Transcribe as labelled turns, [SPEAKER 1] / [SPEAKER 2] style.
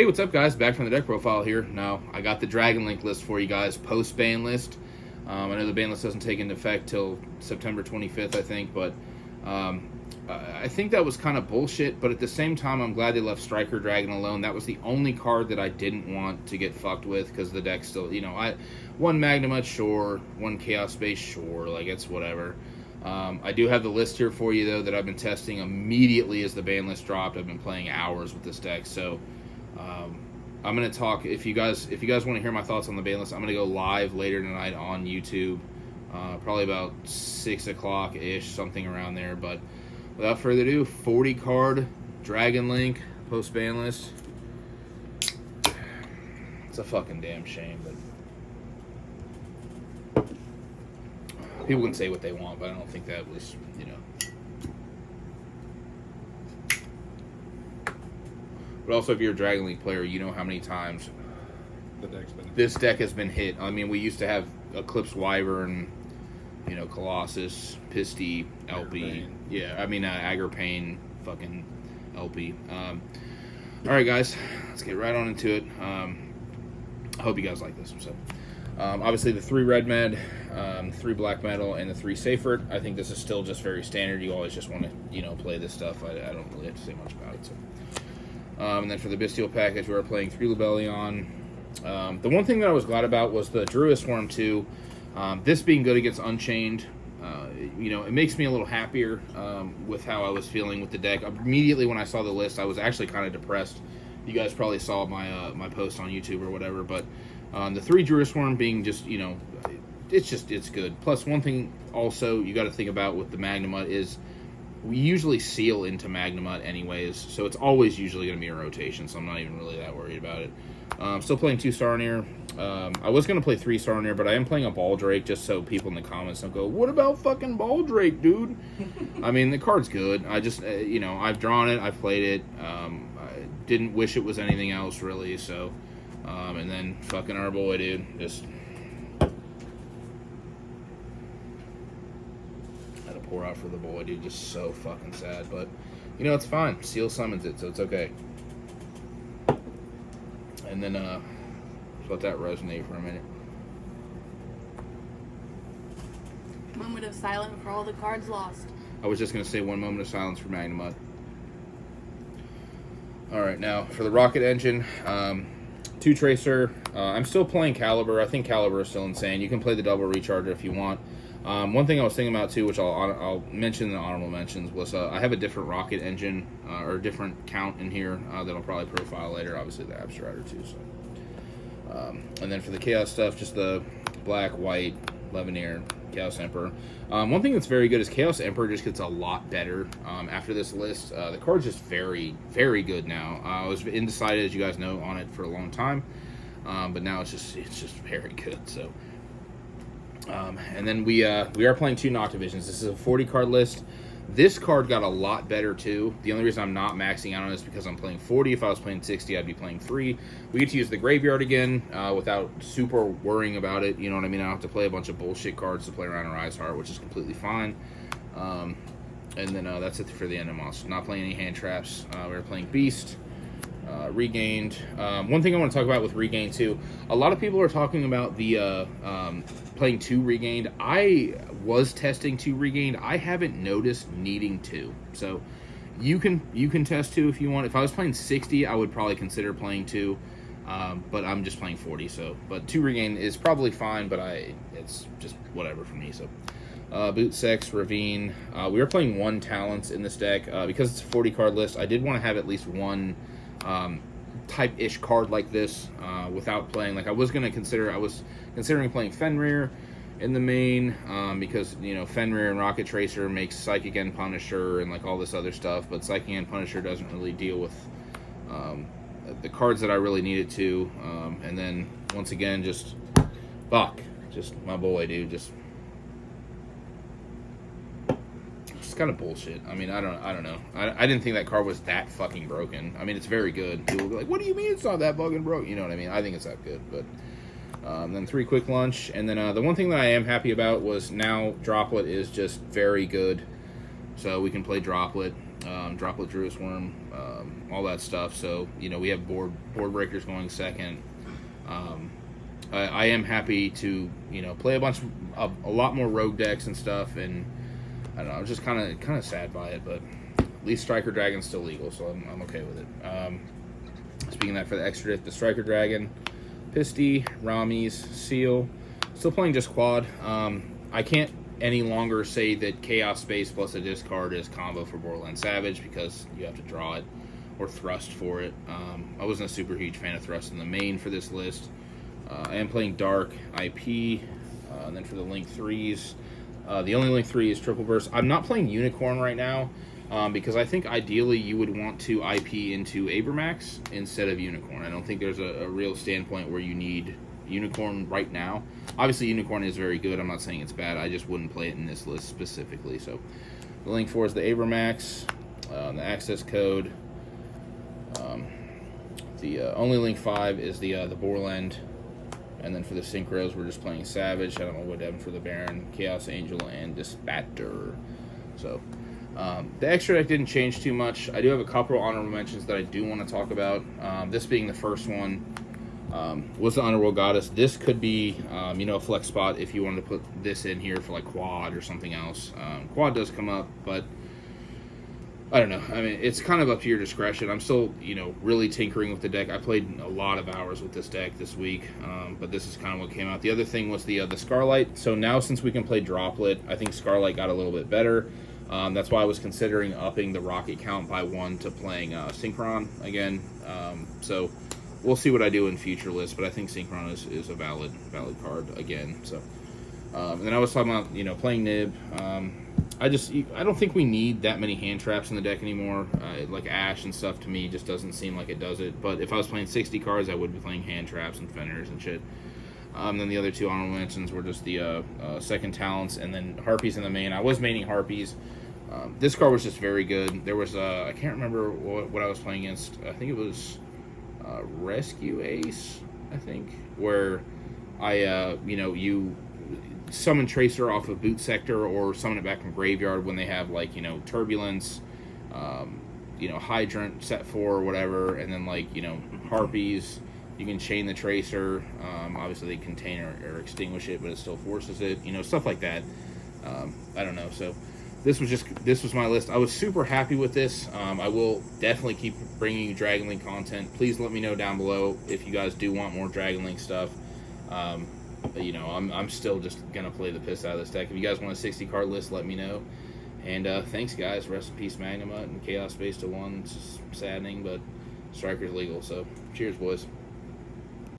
[SPEAKER 1] Hey, what's up, guys? Back from the deck profile here. Now, I got the Dragon Link list for you guys, post-ban list. I know the ban list doesn't take into effect till September 25th, I think, but I think that was kind of bullshit, but at the same time, I'm glad they left Striker Dragon alone. That was the only card that I didn't want to get fucked with, because the deck still, one Magnemite, sure, one Chaos Space, sure, like, it's whatever. I do have the list here for you, though, that I've been testing immediately as the ban list dropped. I've been playing hours with this deck, so I'm going to talk, if you guys want to hear my thoughts on the ban list, I'm going to go live later tonight on YouTube, probably about 6 o'clock-ish, something around there, but without further ado, 40 card Dragon Link post ban list. It's a fucking damn shame, but people can say what they want, but I don't think that was, But also, if you're a Dragon League player, you know how many times this deck has been hit. I mean, we used to have Eclipse Wyvern, Colossus, Pisty, LP. Yeah, I mean, Agripane, fucking LP. All right, guys, let's get right on into it. I hope you guys like this. So, obviously, the 3 red med, 3 black metal, and the 3 Seyfert. I think this is still just very standard. You always just want to, play this stuff. I don't really have to say much about it. So. And then for the Bestial package, we were playing 3 Lubellion. The one thing that I was glad about was the Druid Swarm 2. This being good against Unchained, it makes me a little happier with how I was feeling with the deck. Immediately when I saw the list, I was actually kind of depressed. You guys probably saw my my post on YouTube or whatever, but the 3 Druid Swarm being just, it's good. Plus, one thing also you got to think about with the Magnemite is we usually seal into Magnemite anyways, so it's always usually going to be a rotation, so I'm not even really that worried about it. Still playing 2 Sarnier. I was going to play 3 Sarnier, but I am playing a Baldrake just so people in the comments don't go, what about fucking Baldrake, dude? I mean, the card's good. I just, I've drawn it, I've played it. I didn't wish it was anything else, really, so. And then fucking our boy, dude, just pour out for the boy, dude. Just so fucking sad, but it's fine. Seal summons it, so it's okay. And then just let that resonate for a minute.
[SPEAKER 2] Moment of silence for all the cards lost.
[SPEAKER 1] I was just gonna say 1 moment of silence for Magnemite. All right, now for the Rocket Engine, 2 Tracer. I'm still playing Caliber. I think Caliber is still insane. You can play the double recharger if you want. One thing I was thinking about too, which I'll mention in the honorable mentions, was I have a different Rocket Engine or a different count in here that I'll probably profile later. Obviously the Abstratter too. So, and then for the Chaos stuff, just the black, white, Levenier, Chaos Emperor. One thing that's very good is Chaos Emperor just gets a lot better after this list. The card's just very, very good now. I was undecided, as you guys know, on it for a long time, but now it's just very good. So. And then we are playing 2 Noctivisions. This is a 40 card list. This card got a lot better too. The only reason I'm not maxing out on it is because I'm playing 40. If I was playing 60, I'd be playing 3. We get to use the graveyard again without super worrying about it. You know what I mean? I don't have to play a bunch of bullshit cards to play around Rise Heart, which is completely fine. And then that's it for the Enemos. Not playing any hand traps. We're playing Beast. Regained. One thing I want to talk about with Regained too, a lot of people are talking about the playing 2 Regained. I was testing 2 Regained. I haven't noticed needing 2. So you can test 2 if you want. If I was playing 60, I would probably consider playing 2. But I'm just playing 40, so but 2 Regained is probably fine, but it's just whatever for me. So Boot Sex, Ravine. We are playing 1 Talents in this deck because it's a 40 card list. I did want to have at least 1 type-ish card like this without playing, like I was considering playing Fenrir in the main because Fenrir and Rocket Tracer makes Psychic End Punisher and like all this other stuff, but Psychic End Punisher doesn't really deal with the cards that I really needed to, and then once again just my boy, dude, just kind of bullshit. I mean, I don't know. I didn't think that card was that fucking broken. I mean, it's very good. People will be like, what do you mean it's not that fucking broke? You know what I mean? I think it's that good. But then 3 Quick Lunch. And then the one thing that I am happy about was now Droplet is just very good. So we can play Droplet. Droplet Druid Worm, all that stuff. So we have board breakers going second. I am happy to play a lot more rogue decks and stuff, and I don't know, I'm just kind of sad by it, but at least Striker Dragon's still legal, so I'm okay with it. Speaking of that, for the extra deck, the Striker Dragon, Pisty, Ramis, Seal, still playing just quad. I can't any longer say that Chaos Space plus a discard is combo for Borderland Savage because you have to draw it or thrust for it. I wasn't a super huge fan of thrust in the main for this list. I am playing Dark, IP, and then for the Link 3s, the only Link 3 is Triple Burst. I'm not playing Unicorn right now because I think ideally you would want to IP into Abramax instead of Unicorn. I don't think there's a real standpoint where you need Unicorn right now. Obviously, Unicorn is very good. I'm not saying it's bad. I just wouldn't play it in this list specifically. So the Link 4 is the Abramax, the access code. The only Link 5 is the Borland. And then for the Synchros, we're just playing Savage. I don't know what happened for the Baron, Chaos Angel, and Dispatcher. So the extra deck didn't change too much. I do have a couple of honorable mentions that I do want to talk about. This being the first one was the Underworld Goddess. This could be a flex spot if you wanted to put this in here for like quad or something else. Quad does come up, but I don't know. I mean, it's kind of up to your discretion. I'm still, really tinkering with the deck. I played a lot of hours with this deck this week, but this is kind of what came out. The other thing was the Scarlight. So now since we can play Droplet, I think Scarlight got a little bit better. That's why I was considering upping the rocket count by 1 to playing Synchron again. So we'll see what I do in future lists, but I think Synchron is a valid card again. So, and then I was talking about, playing Nib. I don't think we need that many hand traps in the deck anymore. Like Ash and stuff to me just doesn't seem like it does it. But if I was playing 60 cards, I would be playing hand traps and Fenners and shit. Then the other two honorable mentions were just the second talents and then Harpies in the main. I was maining Harpies. This card was just very good. There was I can't remember what I was playing against. I think it was Rescue Ace, I think, where you summon Tracer off of Boot Sector or summon it back from Graveyard when they have Turbulence, Hydrant set 4 or whatever, and then Harpies. You can chain the Tracer. Obviously they contain or extinguish it, but it still forces it. Stuff like that. I don't know. So this was my list. I was super happy with this. I will definitely keep bringing you Dragon Link content. Please let me know down below if you guys do want more Dragon Link stuff. I'm still just gonna play the piss out of this deck. If you guys want a 60 card list, let me know. And thanks, guys. Rest in peace, Magnemut and Chaos Space to 1. It's just saddening, but Striker's legal. So cheers, boys.